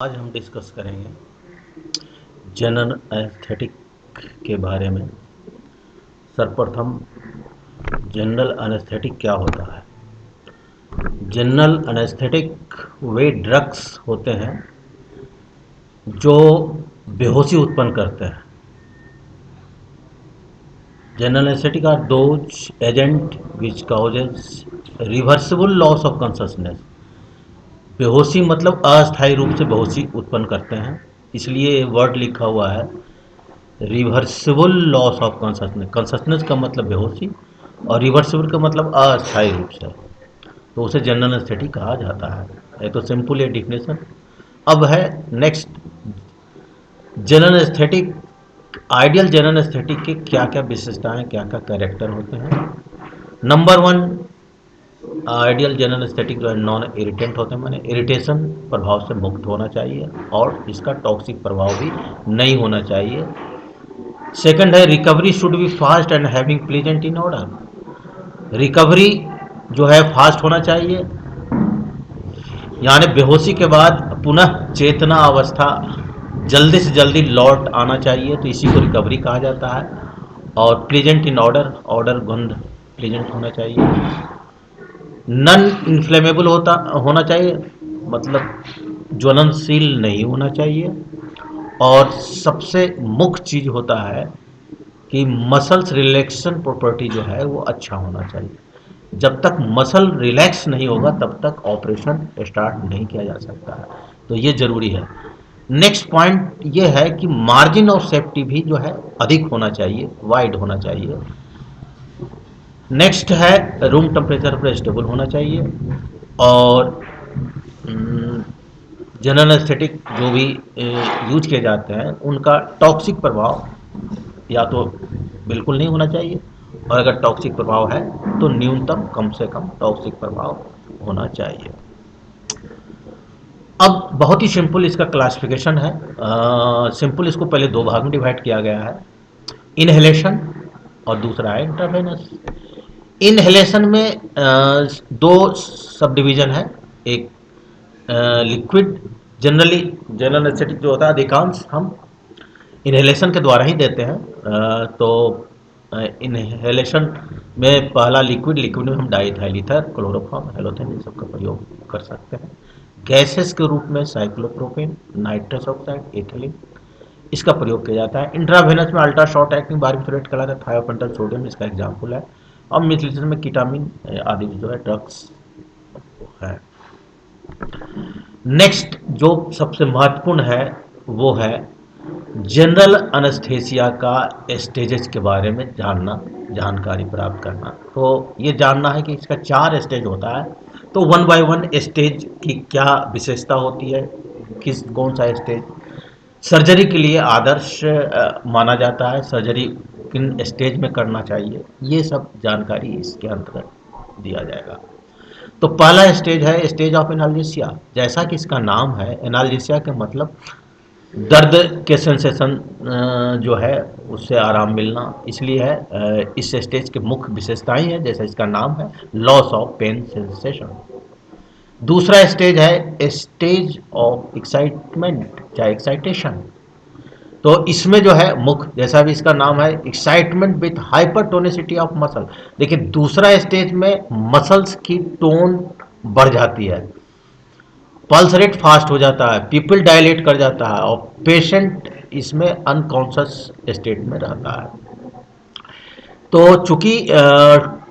आज हम डिस्कस करेंगे जनरल एस्थेटिक के बारे में। सर्वप्रथम जनरल एस्थेटिक क्या होता है? जनरल एस्थेटिक वे ड्रग्स होते हैं जो बेहोशी उत्पन्न करते हैं। General anaesthetic are those agent which causes reversible loss of consciousness. बेहोशी मतलब अस्थायी रूप से बेहोशी उत्पन्न करते हैं, इसलिए वर्ड लिखा हुआ है reversible loss of consciousness. Consciousness का मतलब बेहोशी और रिवर्सिबल का मतलब अस्थायी रूप से, तो उसे जनरल एस्थेटिक कहा जाता है। ये तो सिंपल है डिफिनेशन। अब है next, general aesthetic. Ideal general aesthetic के क्या क्या विशेषताएं, क्या क्या कैरेक्टर होते हैं? Number one, ideal general aesthetic जो है नॉन इरिटेंट होते हैं, माने इरिटेशन प्रभाव से मुक्त होना चाहिए और इसका टॉक्सिक प्रभाव भी नहीं होना चाहिए। सेकंड है recovery should be fast and having pleasant in order. Recovery जो है फास्ट होना चाहिए, यानी बेहोशी के बाद पुनः चेतना अवस्था जल्दी से जल्दी लौट आना चाहिए, तो इसी को रिकवरी कहा जाता है। और प्लेजेंट इन ऑर्डर, ऑर्डर गंध प्लेजेंट होना चाहिए। नन इन्फ्लेमेबल होना चाहिए, मतलब ज्वलनशील नहीं होना चाहिए। और सबसे मुख्य चीज होता है कि मसल्स रिलैक्सेशन प्रॉपर्टी जो है वो अच्छा होना चाहिए। जब तक मसल रिलैक्स नहीं होगा तब तक ऑपरेशन स्टार्ट नहीं किया जा सकता है, तो ये जरूरी है। नेक्स्ट पॉइंट ये है कि मार्जिन ऑफ सेफ्टी भी जो है अधिक होना चाहिए, वाइड होना चाहिए। नेक्स्ट है रूम टेम्परेचर पर स्टेबल होना चाहिए। और जनरल एस्थेटिक जो भी यूज किए जाते हैं उनका टॉक्सिक प्रभाव या तो बिल्कुल नहीं होना चाहिए, और अगर टॉक्सिक प्रभाव है तो न्यूनतम कम से कम टॉक्सिक प्रभाव होना चाहिए। अब बहुत ही सिंपल इसका क्लासिफिकेशन है। सिंपल इसको पहले दो भाग में डिवाइड किया गया है, इनहेलेशन और दूसरा है इंट्रावेनस। इनहेलेशन में दो सब डिवीजन है। एक लिक्विड, जनरली जनरल एस्थेटिक जो होता है अधिकांश हम इनहेलेशन के द्वारा ही देते हैं। तो इनहेलेशन में पहला लिक्विड में हम डाइथाइल ईथर, क्लोरोफॉर्म, हेलोथेन इन सब का प्रयोग कर सकते हैं। गैसेस के रूप में साइक्लोप्रोपेन, नाइट्रस ऑक्साइड, एथिलीन, इसका प्रयोग किया जाता है। इंट्रावेनस में अल्ट्रा शॉर्ट एक्टिंग बारबिटरेट कहलाता है, थायोपेंटल सोडियम इसका एग्जाम्पल है। और मिथिलेशन में कीटामिन आदि जो है ड्रग्स है। नेक्स्ट जो सबसे महत्वपूर्ण है वो है जनरल अनेस्थेसिया का स्टेजेस के बारे में जानना, जानकारी प्राप्त करना। तो ये जानना है कि इसका 4 स्टेज होता है, तो वन बाय वन स्टेज की क्या विशेषता होती है, कौन सा स्टेज सर्जरी के लिए आदर्श माना जाता है, सर्जरी किन स्टेज में करना चाहिए, ये सब जानकारी इसके अंतर्गत दिया जाएगा। तो पहला स्टेज है स्टेज ऑफ एनाल्जेसिया। जैसा कि इसका नाम है, एनाल्जेसिया के मतलब दर्द के सेंसेशन जो है उससे आराम मिलना, इसलिए है इस स्टेज के मुख्य विशेषताएं हैं, जैसा इसका नाम है लॉस ऑफ पेन सेंसेशन। दूसरा स्टेज है स्टेज ऑफ एक्साइटमेंट या एक्साइटेशन। तो इसमें जो है मुख्य, जैसा भी इसका नाम है, एक्साइटमेंट विथ हाइपरटोनिसिटी ऑफ मसल। देखिए दूसरा स्टेज में मसल्स की टोन बढ़ जाती है, पल्स रेट फास्ट हो जाता है, पीपल डायलेट कर जाता है और पेशेंट इसमें अनकॉन्शियस स्टेट में रहता है। तो चूंकि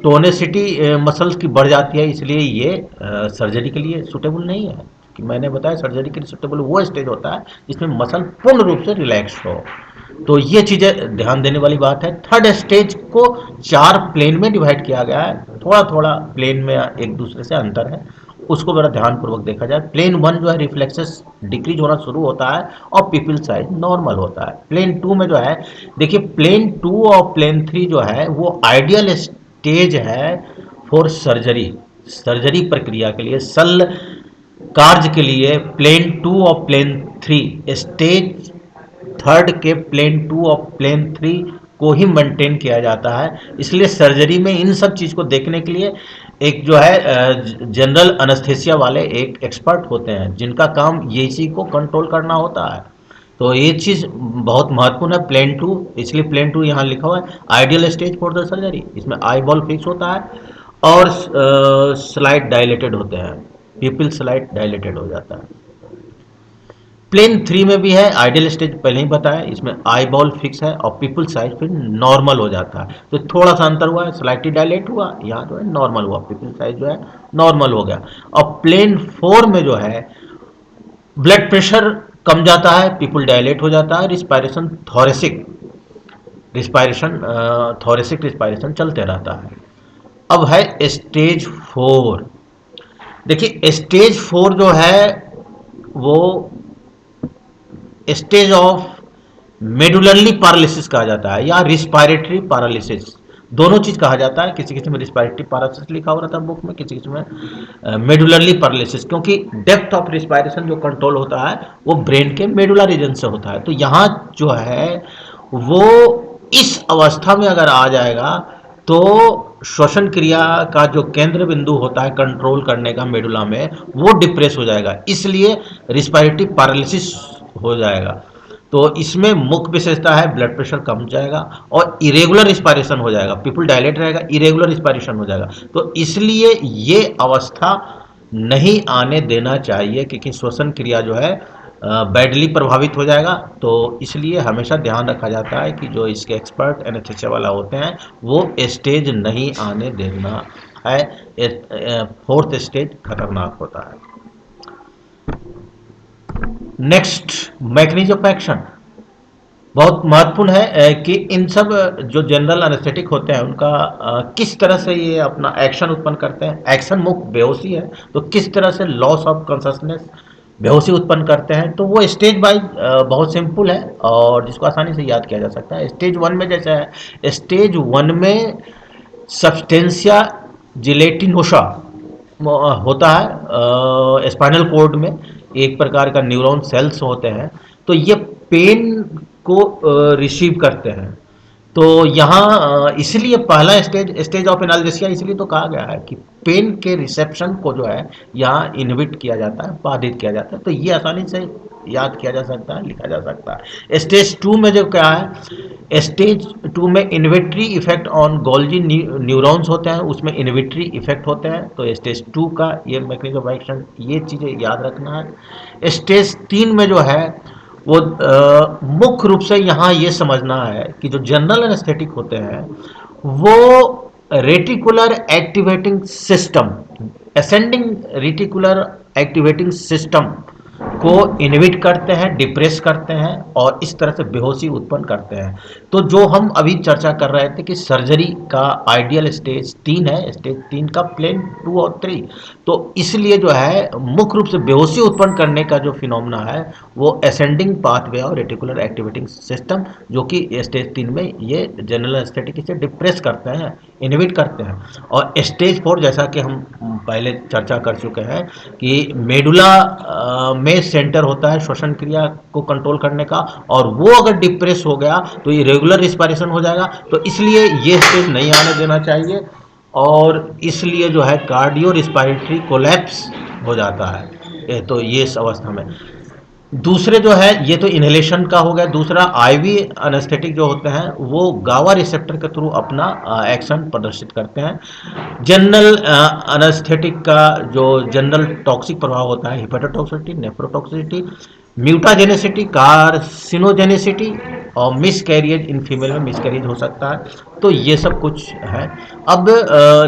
टोनिसिटी मसल्स की बढ़ जाती है, इसलिए ये सर्जरी के लिए सुटेबल नहीं है। कि मैंने बताया सर्जरी के लिए सुटेबल वो स्टेज होता है जिसमें मसल पूर्ण रूप से रिलैक्स हो। तो ये चीज़ें ध्यान देने वाली बात है। थर्ड स्टेज को 4 प्लेन में डिवाइड किया गया है, थोड़ा थोड़ा प्लेन में एक दूसरे से अंतर है, उसको बड़ा ध्यानपूर्वक देखा जाए। प्लेन 1 जो है रिफ्लेक्सेस डिक्रीज होना शुरू होता है और पिपिल साइज नॉर्मल होता है। प्लेन 2 में जो है, देखिए प्लेन 2 और प्लेन 3 जो है वो आइडियल स्टेज है फॉर सर्जरी, सर्जरी प्रक्रिया के लिए, सल कार्य के लिए। प्लेन 2 और प्लेन 3 स्टेज थर्ड के प्लेन 2 और प्लेन 3 को ही मेंटेन किया जाता है। इसलिए सर्जरी में इन सब चीज़ को देखने के लिए एक जो है जनरल अनेस्थेसिया वाले एक एक्सपर्ट होते हैं जिनका काम ये इसी को कंट्रोल करना होता है। तो ये चीज़ बहुत महत्वपूर्ण है। प्लेन टू, इसलिए प्लेन टू यहाँ लिखा हुआ है ideal stage for the surgery. इसमें आई बॉल फिक्स होता है और स्लाइड डायलेटेड होते हैं, पीपल स्लाइड डायलेटेड हो जाता है। प्लेन थ्री में भी है आइडियल स्टेज, पहले ही बताया, इसमें आई बॉल फिक्स है और पीपल साइज फिर नॉर्मल हो जाता है। तो थोड़ा सा अंतर हुआ है, स्लाइटली डायलेट हुआ, यहाँ जो है नॉर्मल हुआ, पीपल साइज जो है नॉर्मल हो गया। और प्लेन फोर में जो है ब्लड प्रेशर कम जाता है, पीपल डायलेट हो जाता है, रिस्पायरेशन थोरेसिक रिस्पायरेशन चलते रहता है। अब है स्टेज फोर। देखिए स्टेज फोर जो है वो स्टेज ऑफ मेडुलरली पैरालिसिस कहा जाता है या रिस्पायरेटरी पैरालिसिस, दोनों चीज कहा जाता है। किसी किसी में रिस्पायरेटरी पैरालिसिस लिखा हो रहा था बुक में, किसी किसी में मेडुलरली पैरालिसिस, क्योंकि डेप्थ ऑफ रिस्पायरेशन जो कंट्रोल होता है वो ब्रेन के मेडुला रीजन से होता है। तो यहाँ जो है वो इस अवस्था में अगर आ जाएगा तो श्वसन क्रिया का जो केंद्र बिंदु होता है कंट्रोल करने का मेडुला में, वो डिप्रेस हो जाएगा, इसलिए रिस्पायरेटरी पैरालिसिस हो जाएगा। तो इसमें मुख्य विशेषता है ब्लड प्रेशर कम जाएगा और इरेगुलर रिस्पायरेशन हो जाएगा, पीपल डायलेट रहेगा, इरेगुलर रिस्पायरेशन हो जाएगा। तो इसलिए ये अवस्था नहीं आने देना चाहिए क्योंकि श्वसन क्रिया जो है बैडली प्रभावित हो जाएगा। तो इसलिए हमेशा ध्यान रखा जाता है कि जो इसके एक्सपर्ट एनेस्थीसिया वाला होते हैं वो स्टेज नहीं आने देना है। फोर्थ स्टेज खतरनाक होता है। नेक्स्ट, मैकेनिज्म ऑफ एक्शन बहुत महत्वपूर्ण है कि इन सब जो जनरल एनेस्थेटिक होते हैं उनका किस तरह से ये अपना एक्शन उत्पन्न करते हैं। एक्शन मुख्य बेहोशी है, तो किस तरह से लॉस ऑफ कॉन्शसनेस, बेहोशी उत्पन्न करते हैं। तो वो स्टेज वाइज बहुत सिंपल है और जिसको आसानी से याद किया जा सकता है। स्टेज वन में जैसा है, स्टेज वन में सब्सटेंसिया जिलेटिनोसा होता है स्पाइनल कॉर्ड में, एक प्रकार का न्यूरॉन सेल्स होते हैं। तो ये पेन को रिसीव करते हैं। तो यहाँ इसलिए पहला स्टेज ऑफ एनाल्जेसिया इसलिए तो कहा गया है कि पेन के रिसेप्शन को जो है यहाँ इनहिबिट किया जाता है, बाधित किया जाता है। तो ये आसानी से याद किया जा सकता है, लिखा जा सकता है। स्टेज टू में जो क्या है, स्टेज टू में inhibitory effect on Golgi neurons होते हैं, उसमें इन्हिबिटरी इफेक्ट होते हैं। तो स्टेज टू का ये मैकेनिज्म ऑफ एक्शन, ये चीज़ें याद रखना है। स्टेज तीन में जो है वो मुख्य रूप से यहाँ ये समझना है कि जो जनरल एनेस्थेटिक होते हैं वो reticular activating system, ascending reticular activating system को इनहिबिट करते हैं, डिप्रेस करते हैं और इस तरह से बेहोशी उत्पन्न करते हैं। तो जो हम अभी चर्चा कर रहे थे कि सर्जरी का आइडियल स्टेज तीन है, स्टेज तीन का प्लेन टू और थ्री। तो इसलिए जो है मुख्य रूप से बेहोशी उत्पन्न करने का जो फिनोमेना है वो असेंडिंग पाथवे और रेटिकुलर एक्टिवेटिंग सिस्टम, जो कि स्टेज तीन में ये जनरल एनेस्थेटिक इसे डिप्रेस करते हैं, इनहिबिट करते हैं। और स्टेज फोर जैसा कि हम पहले चर्चा कर चुके हैं कि मेडुला में सेंटर होता है श्वसन क्रिया को कंट्रोल करने का, और वो अगर डिप्रेस हो गया तो ये रेगुलर रिस्पायरेशन हो जाएगा। तो इसलिए ये स्टेज नहीं आने देना चाहिए और इसलिए जो है कार्डियो रिस्पायरेटरी कोलैप्स हो जाता है। तो ये इस अवस्था में दूसरे जो है ये तो इनहेलेशन का हो गया। दूसरा आईवी एनेस्थेटिक जो होते हैं वो गावा रिसेप्टर के थ्रू अपना एक्शन प्रदर्शित करते हैं। जनरल एनेस्थेटिक का जो जनरल टॉक्सिक प्रभाव होता है, हिपेटोटॉक्सिसिटी, नेफ्रोटॉक्सिसिटी, म्यूटाजेनेसिटी, कार्सिनोजेनेसिटी और मिसकैरियज, इन फीमेल में मिसकैरियज हो सकता है। तो ये सब कुछ है। अब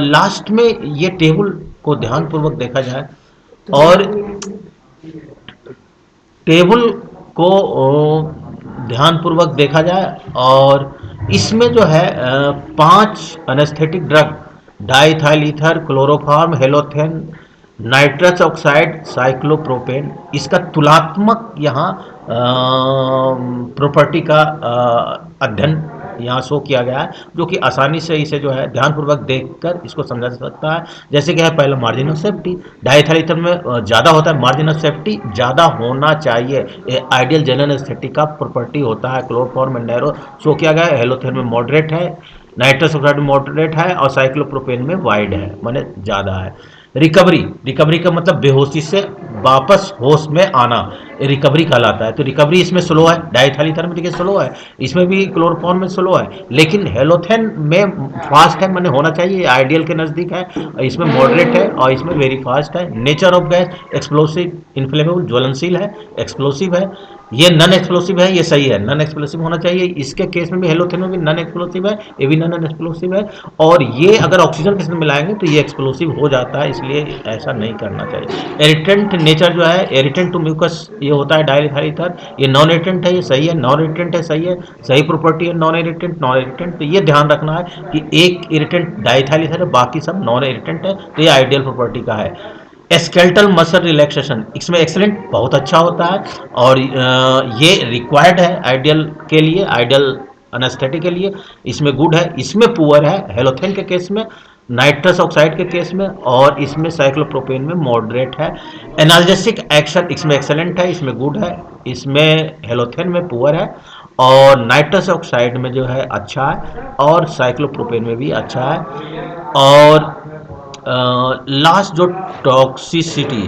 लास्ट में ये टेबल को ध्यानपूर्वक देखा जाए और टेबल को ध्यानपूर्वक देखा जाए और इसमें जो है 5 anaesthetic drug, diethyl ether, chloroform, halothane, nitrous oxide, cyclopropane, इसका तुलनात्मक यहाँ प्रॉपर्टी का अध्ययन यहाँ शो किया गया है, जो कि आसानी से इसे जो है ध्यानपूर्वक देखकर इसको समझा जा सकता है। जैसे कि है पहला margin of safety, diethyl ether में ज़्यादा होता है, मार्जिन ऑफ सेफ्टी ज़्यादा होना चाहिए, ये आइडियल जनरल एनेस्थेटिक का प्रॉपर्टी होता है। क्लोरोफॉर्म एंड डायरो शो किया गया है, हेलोथेन में मॉडरेट है, नाइट्रस ऑक्साइड में मॉडरेट है और साइक्लोप्रोपेन में वाइड है, माने ज़्यादा है। रिकवरी, रिकवरी का मतलब बेहोशी से वापस होश में आना, रिकवरी कहलाता है। तो रिकवरी इसमें स्लो है, डाइथाइल ईथर में देखिए स्लो है, इसमें भी क्लोरोफॉर्म में स्लो है, लेकिन हेलोथेन में फास्ट है, मैंने होना चाहिए, आइडियल के नज़दीक है, इसमें मॉडरेट है और इसमें वेरी फास्ट है। Nature of gas explosive, inflammable, ज्वलनशील है, एक्सप्लोसिव है। ये नॉन एक्सप्लोसिव है, ये सही है, नॉन एक्सप्लोसिव होना चाहिए। इसके केस में भी हेलोथेन में भी नॉन एक्सप्लोसिव है, ये भी नॉन एक्सप्लोसिव है। और ये अगर ऑक्सीजन के साथ मिलाएंगे तो ये एक्सप्लोसिव हो जाता है, इसलिए ऐसा नहीं करना चाहिए। इरिटेंट नेचर जो है, इरिटेंट टू म्यूकस ये होता है डायथाइल ईथर, ये नॉन इरिटेंट है, ये सही है, नॉन इरिटेंट है, सही है, सही प्रॉपर्टी है, नॉन इरिटेंट, नॉन इरिटेंट। तो ये ध्यान रखना है कि एक इरिटेंट डायथाइल ईथर है, बाकी सब नॉन इरिटेंट है, तो ये आइडियल प्रॉपर्टी का है। स्केल्टल मसल रिलैक्सेशन इसमें एक्सेलेंट, बहुत अच्छा होता है, और ये रिक्वायर्ड है आइडियल के लिए, आइडियल अनेस्थेटिक के लिए, इसमें गुड है। इसमें पुअर है हेलोथेन के केस में, नाइट्रस ऑक्साइड के केस में, और इसमें साइक्लोप्रोपेन में मॉडरेट है। एनाल्जेसिक एक्शन इसमें एक्सेलेंट है, इसमें गुड है, इसमें हेलोथेन में पुअर है, और नाइट्रस ऑक्साइड में जो है अच्छा है, और साइक्लोप्रोपेन में भी अच्छा है। और लास्ट जो टॉक्सिसिटी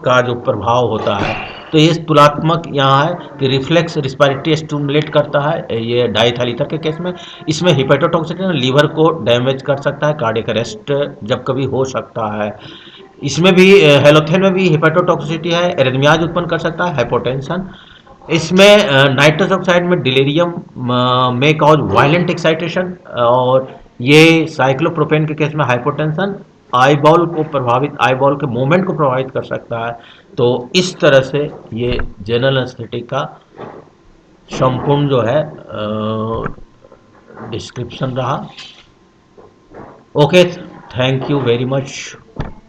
का जो प्रभाव होता है, तो ये तुलनात्मक यहाँ है कि रिफ्लेक्स रिस्पायरेटरी स्टिमुलेट करता है, ये डाइथाइल ईथर के केस में। इसमें हिपेटोटॉक्सिटी लीवर को डैमेज कर सकता है, कार्डियक अरेस्ट जब कभी हो सकता है। इसमें भी हेलोथेन में भी हिपेटोटॉक्सिटी है, एरिथमियाज उत्पन्न कर सकता है, हाइपोटेंशन। इसमें नाइट्रस ऑक्साइड में डिलीरियम में कॉज वायलेंट एक्साइटेशन, और ये साइक्लोप्रोपेन के केस में हाइपोटेंशन, आईबॉल को प्रभावित, आईबॉल के मूवमेंट को प्रभावित कर सकता है। तो इस तरह से ये जनरल एनेस्थेटिक का संपूर्ण जो है डिस्क्रिप्शन रहा। Okay, thank you very much.